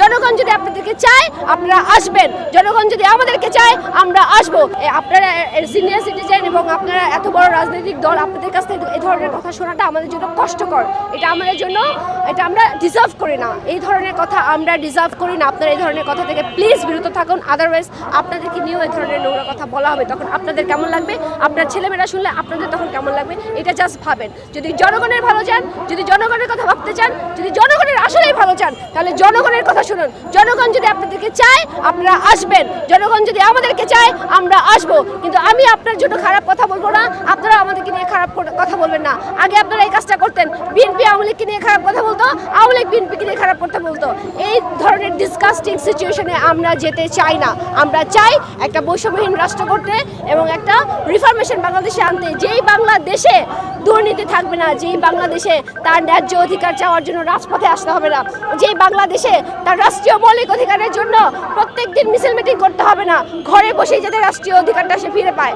জনগণ যদি আপনাদেরকে চায় আপনারা আসবেন, জনগণ যদি আমাদেরকে চায় আমরা আসবো। আপনারা সিনিয়র সিটিজেন এবং আপনারা এত বড় রাজনৈতিক দল, আপনাদের কাছ থেকে এই ধরনের কথা শোনাটা আমাদের জন্য কষ্টকর। এটা আমাদের জন্য, এটা আমরা ডিজার্ভ করি না, এই ধরনের কথা আমরা ডিজার্ভ করি না। আপনারা এই ধরনের কথা থেকে প্লিজ বিরত থাকুন, আদারওয়াইজ আপনাদেরকে নিয়েও এই ধরনের নোংরা কথা বলা হবে, তখন আপনাদের কেমন লাগবে, আপনার ছেলেমেয়েরা শুনলে আপনাদের তখন কেমন লাগবে, এটা জাস্ট ভাবেন। যদি জনগণের ভালো চান, যদি জনগণের কথা ভাবতে চান, যদি জনগণের আসলেই ভালো চান, তাহলে জনগণের কথা শুনুন। জনগণ যদি আপনাদেরকে চায় আপনারা আসবেন, জনগণ যদি আমাদেরকে চায় আমরা আসবো। কিন্তু আমি আপনার জন্য খারাপ কথা বলবো না, আপনারা আমাদেরকে নিয়ে খারাপ কথা বলবেন না। আগে আপনারা এই কাজটা করতেন, বিএনপি আওয়ামী লীগকে নিয়ে খারাপ কথা বলতো, আওয়ামী লীগ বিএনপিকে নিয়ে খারাপ কথা বলতো। এই ধরনের ডিসকাস্টিং সিচুয়েশনে আমরা যেতে চাই না। আমরা চাই একটা বৈষম্যহীন রাষ্ট্র করতে এবং একটা রিফরমেশন বাংলাদেশে আনতে, যেই বাংলাদেশে দুর্নীতি থাকবে না, যেই বাংলাদেশে তার ন্যায্য অধিকার চাওয়ার জন্য রাজপথে আসতে হবে না, যেই বাংলাদেশে তার রাষ্ট্রীয় মৌলিক অধিকারের জন্য প্রত্যেক দিন মিছিল মিটিং করতে হবে না, ঘরে বসেই যাতে রাষ্ট্রীয় অধিকারটা সে ফিরে পায়।